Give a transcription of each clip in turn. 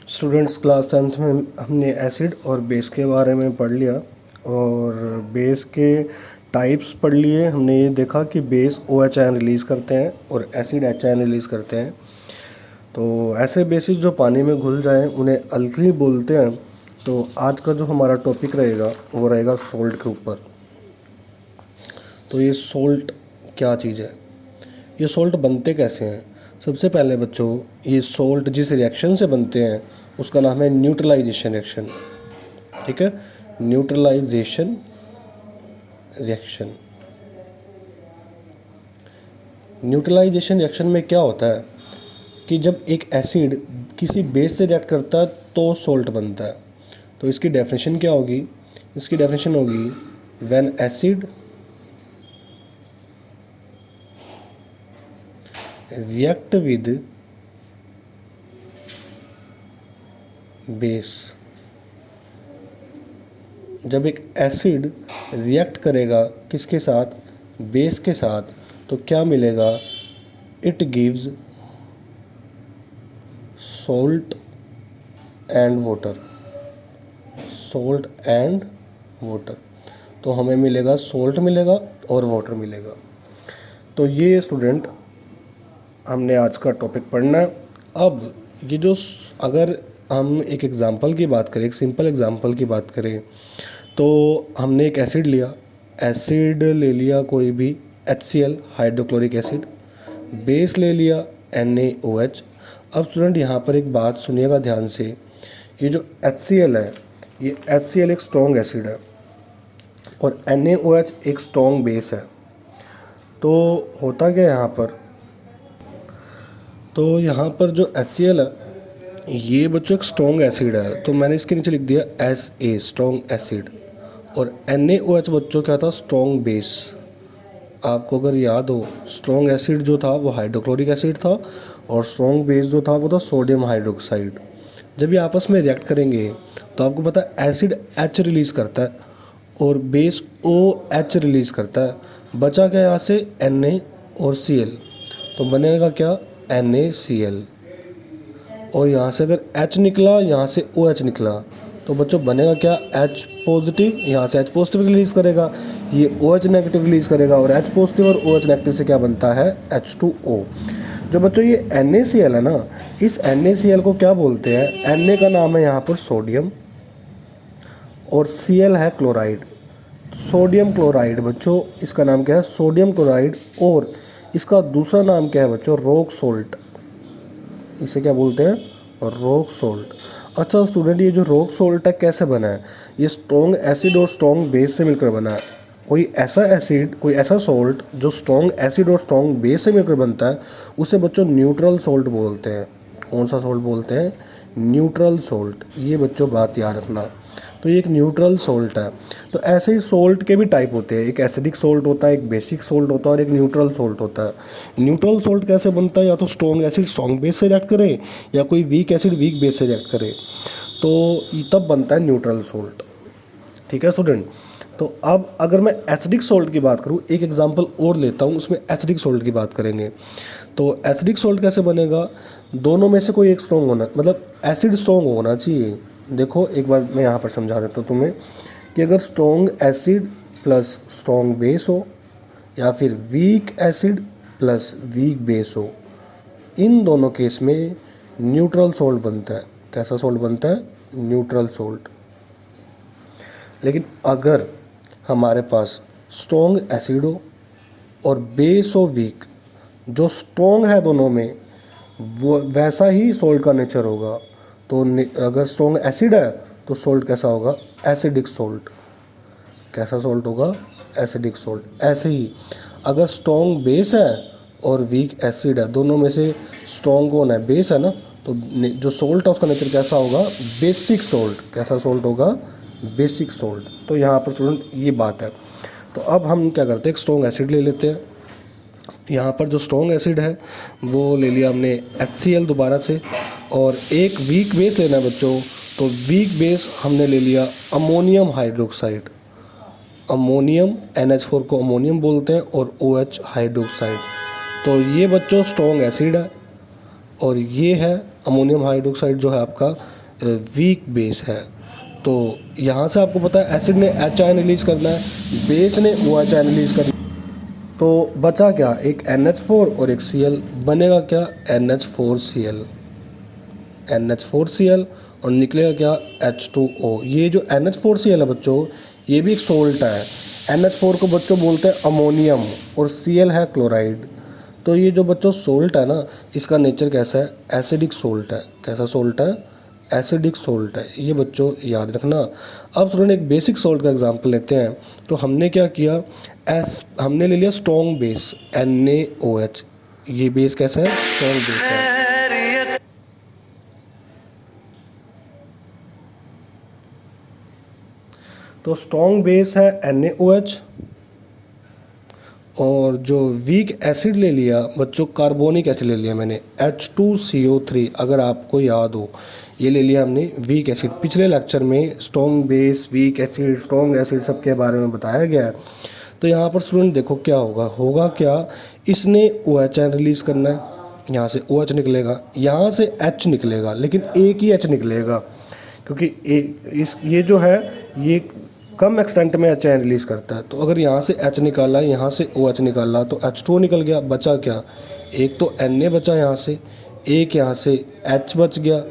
Students class 10th में हमने acid और बेस के बारे में पढ़ लिया और बेस के टाइप्स पढ़ लिए। हमने ये देखा कि बेस OH आयन रिलीज़ करते हैं और एसिड H आयन रिलीज़ करते हैं। तो ऐसे बेसिस जो पानी में घुल जाएं उन्हें अल्कली बोलते हैं। तो आज का जो हमारा टॉपिक रहेगा वो रहेगा सोल्ट के ऊपर। तो ये सोल्ट क्या चीज़ है, ये सोल्ट बनते कैसे हैं। सबसे पहले बच्चों, ये सोल्ट जिस रिएक्शन से बनते हैं उसका नाम है न्यूट्रलाइजेशन रिएक्शन। ठीक है, न्यूट्रलाइजेशन रिएक्शन। न्यूट्रलाइजेशन रिएक्शन में क्या होता है कि जब एक एसिड किसी बेस से रिएक्ट करता है तो सोल्ट बनता है। तो इसकी डेफिनेशन क्या होगी, इसकी डेफिनेशन होगी when acid react with base. जब एक एसिड रिएक्ट करेगा किसके साथ, बेस के साथ, तो क्या मिलेगा, it gives salt and water. Salt and water, तो हमें मिलेगा सॉल्ट मिलेगा और वाटर मिलेगा। तो ये स्टूडेंट हमने आज का टॉपिक पढ़ना है। अब ये जो अगर हम एक एग्ज़ाम्पल की बात करें, एक सिंपल एग्ज़ाम्पल की बात करें, तो हमने एक एसिड लिया, एसिड ले लिया कोई भी HCl हाइड्रोक्लोरिक एसिड, बेस ले लिया NaOH। अब स्टूडेंट यहाँ पर एक बात सुनिएगा ध्यान से, ये जो HCl है, ये HCl एक स्ट्रॉन्ग एसिड है और NaOH एक स्ट्रॉन्ग बेस है। तो होता क्या यहाँ पर, तो यहाँ पर जो HCl है ये बच्चों एक स्ट्रॉन्ग एसिड है, तो मैंने इसके नीचे लिख दिया SA स्ट्रॉन्ग एसिड, और NaOH बच्चों क्या था, स्ट्रॉन्ग बेस। आपको अगर याद हो, स्ट्रॉन्ग एसिड जो था वो हाइड्रोक्लोरिक एसिड था और स्ट्रॉन्ग बेस जो था वो था सोडियम हाइड्रोक्साइड। जब ये आपस में रिएक्ट करेंगे तो आपको पता है एसिड H रिलीज़ करता है और बेस OH रिलीज़ करता है। बचा क्या यहाँ से, Na और Cl, तो बनेगा क्या, NaCl। और यहाँ से अगर H निकला, यहाँ से OH निकला, तो बच्चों बनेगा क्या, H पॉजिटिव। यहाँ से H पॉजिटिव रिलीज़ करेगा, ये OH नेगेटिव रिलीज़ करेगा, और H पॉजिटिव और OH नेगेटिव से क्या बनता है, H2O। जो बच्चों ये NaCl है ना, इस NaCl को क्या बोलते हैं, Na का नाम है यहाँ पर सोडियम और Cl है क्लोराइड, सोडियम क्लोराइड। बच्चों इसका नाम क्या है, सोडियम क्लोराइड, और इसका दूसरा नाम क्या है बच्चों, रॉक सोल्ट। इसे क्या बोलते हैं, रॉक सोल्ट। अच्छा स्टूडेंट, ये जो रॉक सोल्ट है कैसे बना है, ये स्ट्रॉन्ग एसिड और स्ट्रॉन्ग बेस से मिलकर बना है। कोई ऐसा एसिड, कोई ऐसा सोल्ट जो स्ट्रॉन्ग एसिड और स्ट्रॉन्ग बेस से मिलकर बनता है उसे बच्चों न्यूट्रल सोल्ट बोलते हैं। कौन सा सोल्ट बोलते हैं, न्यूट्रल सोल्ट। ये बच्चों बात याद रखना, तो ये एक न्यूट्रल सोल्ट है। तो ऐसे ही सोल्ट के भी टाइप होते हैं, एक एसिडिक सोल्ट होता है, एक बेसिक सोल्ट होता है और एक न्यूट्रल सोल्ट होता है। न्यूट्रल सोल्ट कैसे बनता है, या तो स्ट्रॉन्ग एसिड स्ट्रॉन्ग बेस से रिएक्ट करे या कोई वीक एसिड वीक बेस से रिएक्ट करे, तो तब बनता है न्यूट्रल सोल्ट। ठीक है स्टूडेंट। तो अब अगर मैं एसिडिक सोल्ट की बात करूँ, एक एग्जांपल और लेता हूँ, उसमें एसिडिक सोल्ट की बात करेंगे। तो एसिडिक सोल्ट कैसे बनेगा, दोनों में से कोई एक स्ट्रॉन्ग होना, मतलब एसिड स्ट्रॉन्ग होना चाहिए। देखो एक बार मैं यहाँ पर समझा देता हूँ तुम्हें कि अगर strong acid plus strong base हो या फिर weak acid plus weak base हो, इन दोनों केस में न्यूट्रल सोल्ट बनता है। कैसा सोल्ट बनता है, न्यूट्रल सोल्ट। लेकिन अगर हमारे पास स्ट्रॉन्ग एसिड हो और बेस हो वीक, जो स्ट्रॉन्ग है दोनों में, वो वैसा ही सोल्ट का नेचर होगा। तो अगर स्ट्रॉन्ग एसिड है तो सोल्ट कैसा होगा, एसिडिक सोल्ट। कैसा सोल्ट होगा, एसिडिक सोल्ट। ऐसे ही अगर स्ट्रॉन्ग बेस है और वीक एसिड है, दोनों में से स्ट्रॉन्ग कौन है, बेस है ना, तो जो सोल्ट है उसका नेचर कैसा होगा, बेसिक सोल्ट। कैसा सोल्ट होगा, बेसिक सोल्ट। तो यहाँ पर स्टूडेंट ये बात है। तो अब हम क्या करते हैं, एक स्ट्रॉन्ग एसिड ले लेते हैं। यहाँ पर जो स्ट्रॉन्ग एसिड है वो ले लिया हमने HCl दोबारा से, और एक वीक बेस लेना है बच्चों, तो वीक बेस हमने ले लिया अमोनियम हाइड्रोक्साइड। अमोनियम, NH4 को अमोनियम बोलते हैं, और OH हाइड्रोक्साइड। तो ये बच्चों स्ट्रॉन्ग एसिड है और ये है अमोनियम हाइड्रोक्साइड जो है आपका वीक बेस है। तो यहाँ से आपको पता है एसिड ने एच आयन रिलीज़ करना है, बेस ने ओ एच आयन रिलीज़ करना है। तो बचा क्या, एक NH4 और एक Cl, बनेगा क्या NH4Cl, NH4Cl और निकलेगा क्या H2O। ये जो NH4Cl है बच्चों, ये भी एक सोल्ट है। NH4 को बच्चों बोलते हैं अमोनियम और Cl है क्लोराइड। तो ये जो बच्चों सोल्ट है ना, इसका नेचर कैसा है, एसिडिक सोल्ट है। कैसा सोल्ट है, एसिडिक सोल्ट है। ये बच्चों याद रखना। अब स्टूडेंट एक बेसिक सोल्ट का एग्जांपल लेते हैं। तो हमने क्या किया, हमने ले लिया स्ट्रॉन्ग बेस NaOH। ये बेस कैसा है, स्ट्रॉन्ग बेस है। तो स्ट्रॉन्ग बेस है NaOH, और जो वीक एसिड ले लिया बच्चों, कार्बोनिक एसिड ले लिया मैंने H2CO3। अगर आपको याद हो, ये ले लिया हमने वीक एसिड। पिछले लेक्चर में strong base, weak acid, strong acid सब के बारे में बताया गया है। तो यहाँ पर स्टूडेंट देखो क्या होगा क्या, इसने OH रिलीज़ करना है, यहाँ से OH निकलेगा, यहाँ से H निकलेगा, लेकिन एक ही H निकलेगा, क्योंकि ये जो है ये कम एक्सटेंट में H रिलीज़ करता है। तो अगर यहाँ से H निकाला, यहाँ से OH निकाला, तो H2O निकल गया। बचा क्या, एक तो Na बचा यहाँ से, एक यहाँ से H बच गया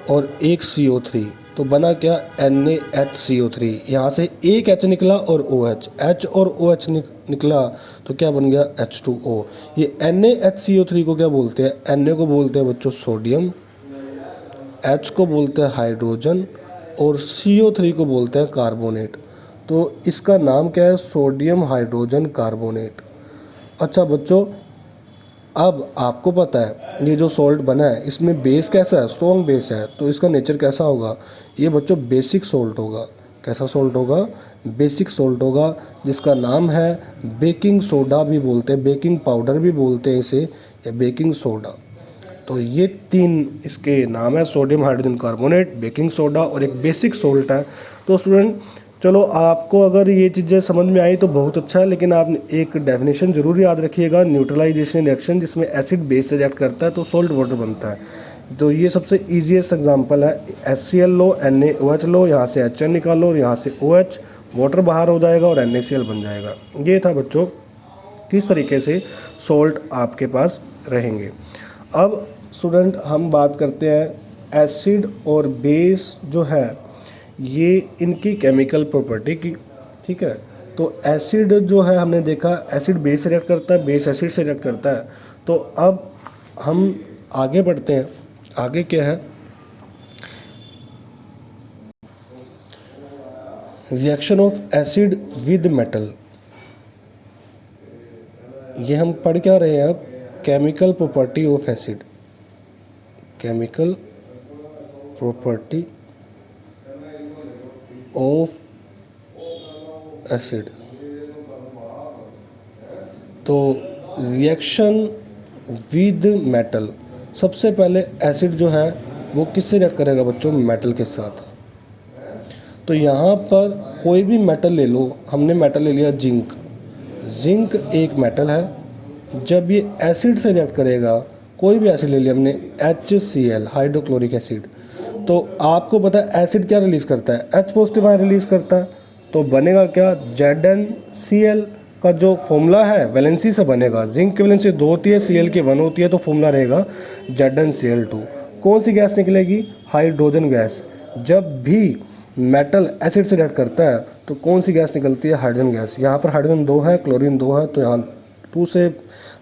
और एक CO3। तो बना क्या NaHCO3। यहाँ से एक H निकला और OH, H और OH निकला तो क्या बन गया H2O। ये NaHCO3 को क्या बोलते हैं, Na को बोलते हैं बच्चों सोडियम, H को बोलते हैं हाइड्रोजन और CO3 को बोलते हैं कार्बोनेट। तो इसका नाम क्या है, सोडियम हाइड्रोजन कार्बोनेट। अच्छा बच्चों, अब आपको पता है ये जो सॉल्ट बना है इसमें बेस कैसा है, स्ट्रॉन्ग बेस है। तो इसका नेचर कैसा होगा, ये बच्चों बेसिक सॉल्ट होगा। कैसा सॉल्ट होगा, बेसिक सॉल्ट होगा, जिसका नाम है बेकिंग सोडा भी बोलते हैं, बेकिंग पाउडर भी बोलते हैं इसे, या बेकिंग सोडा। तो ये तीन इसके नाम है, sodium hydrogen carbonate, baking soda और एक बेसिक सॉल्ट है। तो स्टूडेंट चलो, आपको अगर ये चीज़ें समझ में आई तो बहुत अच्छा है, लेकिन आप एक डेफिनेशन ज़रूर याद रखिएगा, न्यूट्रलाइजेशन रिएक्शन, जिसमें एसिड बेस से रिएक्ट करता है तो सॉल्ट वाटर बनता है। तो ये सबसे ईजीएस्ट एग्जांपल है। HCl लो, NaOH लो, यहाँ से HN निकालो और यहाँ से OH, वाटर बाहर हो जाएगा और NaCl बन जाएगा। ये था बच्चों किस तरीके से सॉल्ट आपके पास रहेंगे। अब स्टूडेंट हम बात करते हैं एसिड और बेस जो है ये इनकी केमिकल प्रॉपर्टी की, ठीक है। तो एसिड जो है हमने देखा एसिड बेस से रिएक्ट करता है, बेस एसिड से रिएक्ट करता है। तो अब हम आगे बढ़ते हैं, आगे क्या है, reaction of acid with metal. ये हम पढ़ क्या रहे हैं अब, chemical property of acid, chemical property of acid. तो रिएक्शन विद मेटल, सबसे पहले एसिड जो है वो किससे रिएक्ट करेगा बच्चों, मेटल के साथ। तो यहाँ पर कोई भी मेटल ले लो, हमने मेटल ले लिया जिंक। जिंक एक मेटल है। जब ये एसिड से रिएक्ट करेगा, कोई भी एसिड ले लिया हमने, HCl हाइड्रोक्लोरिक एसिड, तो आपको पता है एसिड क्या रिलीज़ करता है, H पॉजिटिव आयन रिलीज़ करता है। तो बनेगा क्या, ZnCl का जो फॉर्मूला है वैलेंसी से बनेगा। जिंक की वैलेंसी 2 होती है, Cl की 1 होती है, तो फॉर्मूला रहेगा ZnCl2। कौन सी गैस निकलेगी, हाइड्रोजन गैस। जब भी मेटल एसिड से रिएक्ट करता है तो कौन सी गैस निकलती है, हाइड्रोजन गैस। यहाँ पर हाइड्रोजन 2 है, क्लोरीन 2 है, तो यहाँ 2 से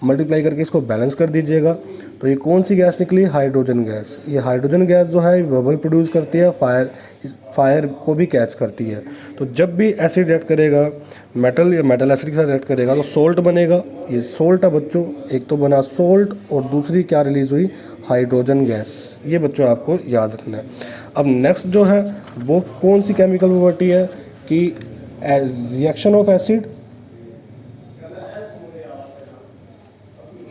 मल्टीप्लाई करके इसको बैलेंस कर दीजिएगा। तो ये कौन सी गैस निकली, हाइड्रोजन गैस। ये हाइड्रोजन गैस जो है बबल प्रोड्यूस करती है, फायर को भी कैच करती है। तो जब भी एसिड रिएक्ट करेगा मेटल या मेटल एसिड के साथ रिएक्ट करेगा तो सोल्ट बनेगा। ये सोल्ट है बच्चों, एक तो बना सोल्ट और दूसरी क्या रिलीज़ हुई, हाइड्रोजन गैस। ये बच्चों आपको याद रखना है। अब नेक्स्ट जो है वो कौन सी केमिकल प्रॉपर्टी है कि reaction of acid,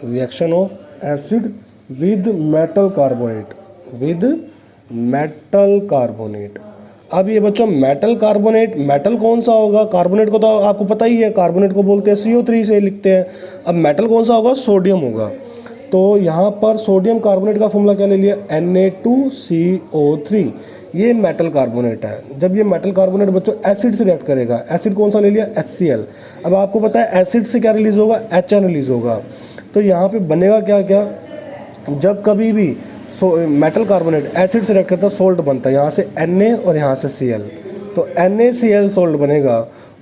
reaction of acid with metal carbonate, with metal carbonate. अब ये बच्चों मेटल कार्बोनेट, मेटल कौन सा होगा, कार्बोनेट को तो आपको पता ही है, कार्बोनेट को बोलते हैं CO3 से लिखते हैं। अब मेटल कौन सा होगा, सोडियम होगा। तो यहाँ पर सोडियम कार्बोनेट का फॉर्मूला क्या ले लिया, Na2CO3। ये मेटल कार्बोनेट है। जब ये मेटल कार्बोनेट बच्चों एसिड से रिएक्ट करेगा, एसिड कौन सा ले लिया, HCl। अब आपको पता है एसिड से क्या रिलीज होगा, HN रिलीज होगा। तो यहाँ पे बनेगा क्या क्या, जब कभी भी मेटल कार्बोनेट एसिड से रिएक्ट करता है सोल्ट बनता है, यहाँ से Na और यहाँ से Cl, तो NaCl सोल्ट बनेगा।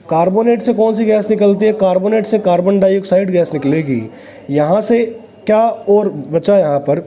कार्बोनेट से कौन सी गैस निकलती है, कार्बोनेट से कार्बन डाइऑक्साइड गैस निकलेगी। यहाँ से क्या और बचा यहाँ पर,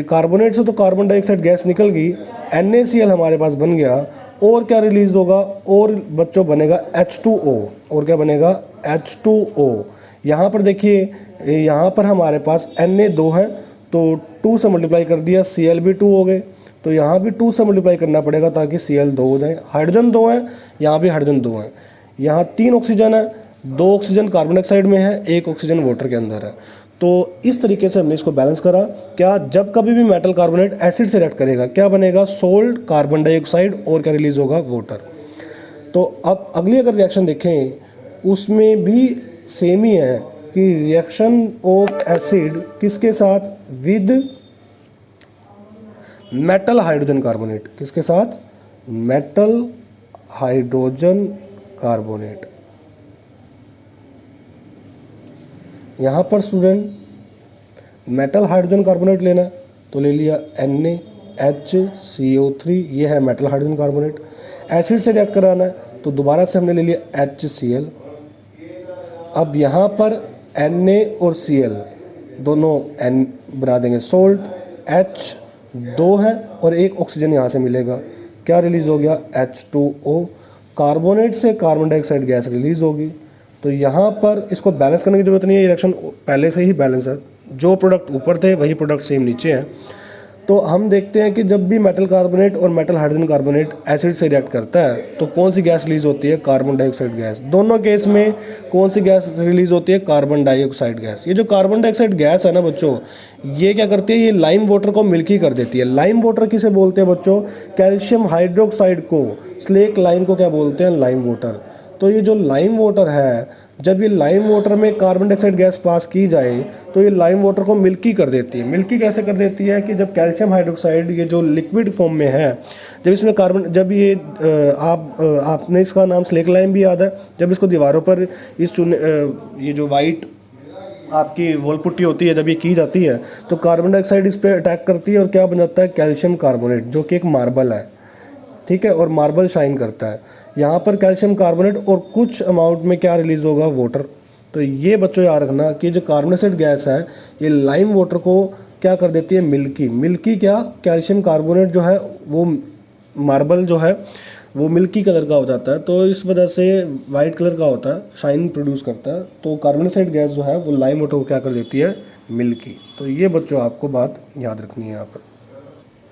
कार्बोनेट से तो कार्बन डाइऑक्साइड गैस निकल गई, NaCl हमारे पास बन गया, और क्या रिलीज होगा, और बच्चों बनेगा H2O। और क्या बनेगा, H2O। यहाँ पर देखिए, यहाँ पर हमारे पास Na 2 है, तो 2 से मल्टीप्लाई कर दिया, Cl भी 2 हो गए, तो यहाँ भी 2 से मल्टीप्लाई करना पड़ेगा ताकि Cl 2 हो जाए। हाइड्रोजन 2 है, यहाँ भी हाइड्रोजन 2 है। यहाँ 3 ऑक्सीजन है, 2 ऑक्सीजन कार्बन डाइऑक्साइड में है, 1 ऑक्सीजन वाटर के अंदर है। तो इस तरीके से हमने इसको बैलेंस करा। क्या, जब कभी भी मेटल कार्बोनेट एसिड से रिएक्ट करेगा क्या बनेगा, सोल्ट, कार्बन डाइऑक्साइड, और क्या रिलीज होगा, वाटर। तो अब अगली अगर रिएक्शन देखें उसमें भी सेम ही है कि रिएक्शन ऑफ एसिड किसके साथ, विद मेटल हाइड्रोजन कार्बोनेट, किसके साथ, मेटल हाइड्रोजन कार्बोनेट। यहाँ पर स्टूडेंट मेटल हाइड्रोजन कार्बोनेट लेना है तो ले लिया NaHCO3, ये है मेटल हाइड्रोजन कार्बोनेट। एसिड से रिएक्ट कराना है तो दोबारा से हमने ले लिया HCl। अब यहाँ पर Na और Cl दोनों N बना देंगे सोल्ट, H 2 है और 1 ऑक्सीजन यहाँ से मिलेगा, क्या रिलीज़ हो गया, H2O। कार्बोनेट से कार्बन डाइऑक्साइड गैस रिलीज़ होगी। तो यहाँ पर इसको बैलेंस करने की ज़रूरत नहीं है, ये रिएक्शन पहले से ही बैलेंस है, जो प्रोडक्ट ऊपर थे वही प्रोडक्ट सेम नीचे हैं। तो हम देखते हैं कि जब भी मेटल कार्बोनेट और मेटल हाइड्रोजन कार्बोनेट एसिड से रिएक्ट करता है तो कौन सी गैस रिलीज़ होती है, कार्बन डाइऑक्साइड गैस। दोनों केस में कौन सी गैस रिलीज़ होती है, कार्बन डाइऑक्साइड गैस। ये जो कार्बन डाइऑक्साइड गैस है ना बच्चों, ये क्या करती है, ये लाइम वाटर को मिल्की कर देती है। लाइम वाटर किसे बोलते हैं बच्चों, कैल्शियम हाइड्रोक्साइड को, स्लेक लाइम को क्या बोलते हैं, लाइम वाटर। तो ये जो लाइम वाटर है, जब ये लाइम वाटर में कार्बन डाइऑक्साइड गैस पास की जाए तो ये लाइम वाटर को मिल्की कर देती है। मिल्की कैसे कर देती है कि जब कैल्शियम हाइड्रोक्साइड ये जो लिक्विड फॉर्म में है, जब इसमें कार्बन, जब ये आपने इसका नाम स्लेक लाइम भी याद है, जब इसको दीवारों पर इस चूने ये जो वाइट आपकी वॉल पुट्टी होती है जब ये की जाती है तो कार्बन डाइऑक्साइड इस पर अटैक करती है और क्या बन जाता है, कैल्शियम कार्बोनेट, जो कि एक मार्बल है, ठीक है, और मार्बल शाइन करता है। यहाँ पर कैल्शियम कार्बोनेट और कुछ अमाउंट में क्या रिलीज़ होगा, वाटर। तो ये बच्चों याद रखना कि जो कार्बन डाइऑक्साइड गैस है ये लाइम वाटर को क्या कर देती है, मिल्की। मिल्की क्या, कैल्शियम कार्बोनेट जो है वो मार्बल जो है वो मिल्की कलर का हो जाता है, तो इस वजह से वाइट कलर का होता है, शाइन प्रोड्यूस करता है। तो कार्बन डाइऑक्साइड गैस जो है वो लाइम वाटर को क्या कर देती है, मिल्की। तो ये बच्चों आपको बात याद रखनी है यहाँ पर।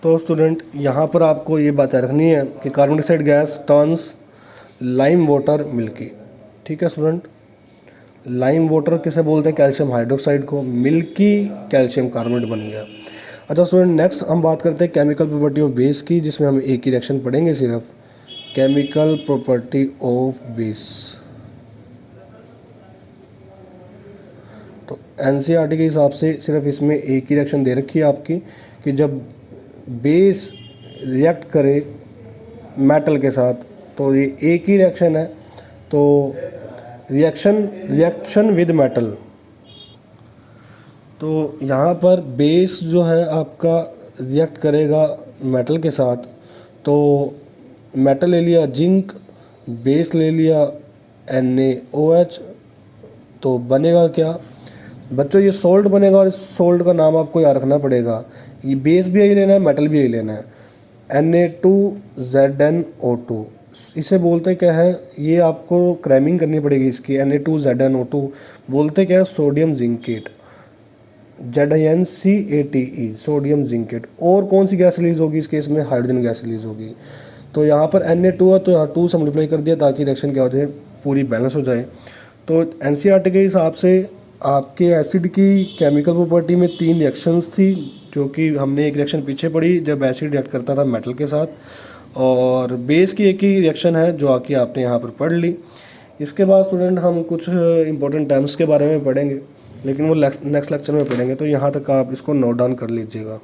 तो स्टूडेंट यहाँ पर आपको ये बात रखनी है कि carbon dioxide gas turns lime water milky, ठीक है स्टूडेंट। लाइम वाटर किसे बोलते हैं, कैल्शियम हाइड्रोक्साइड को, मिल्की कैल्शियम कार्बोनेट बन गया। अच्छा स्टूडेंट, नेक्स्ट हम बात करते हैं केमिकल प्रॉपर्टी ऑफ बेस की, जिसमें हम एक ही रिएक्शन पढ़ेंगे सिर्फ, केमिकल प्रॉपर्टी ऑफ बेस। तो एनसीईआरटी के हिसाब से सिर्फ इसमें एक ही रिएक्शन दे रखी है आपकी कि जब बेस रिएक्ट करे मेटल के साथ तो ये एक ही रिएक्शन है, तो रिएक्शन विद मेटल। तो यहाँ पर बेस जो है आपका रिएक्ट करेगा मेटल के साथ, तो मेटल ले लिया जिंक, बेस ले लिया NaOH, तो बनेगा क्या बच्चों, ये सोल्ट बनेगा। और इस सोल्ट का नाम आपको याद रखना पड़ेगा, ये बेस भी यही लेना है, मेटल भी यही लेना है, Na2ZnO2। इसे बोलते क्या है, ये आपको क्रैमिंग करनी पड़ेगी इसकी, Na2ZnO2 बोलते क्या है, sodium zincate, ZnCate, sodium zincate. और कौन सी गैस रिलीज होगी इस केस में, हाइड्रोजन गैस रिलीज होगी। तो यहाँ पर Na2 है तो यहाँ 2 से मल्टीप्लाई कर दिया ताकि रिएक्शन क्या हो जाए, पूरी बैलेंस हो जाए। तो एनसीईआरटी के हिसाब से आपके एसिड की केमिकल प्रॉपर्टी में 3 रिएक्शंस थी, जो कि हमने एक रिएक्शन पीछे पढ़ी जब एसिड रिएक्ट करता था मेटल के साथ, और बेस की एक ही रिएक्शन है जो आके आपने यहाँ पर पढ़ ली। इसके बाद स्टूडेंट हम कुछ इंपॉर्टेंट टर्म्स के बारे में पढ़ेंगे। लेकिन वो नेक्स्ट लेक्चर में पढ़ेंगे, तो यहाँ तक आप इसको नोट डाउन कर लीजिएगा।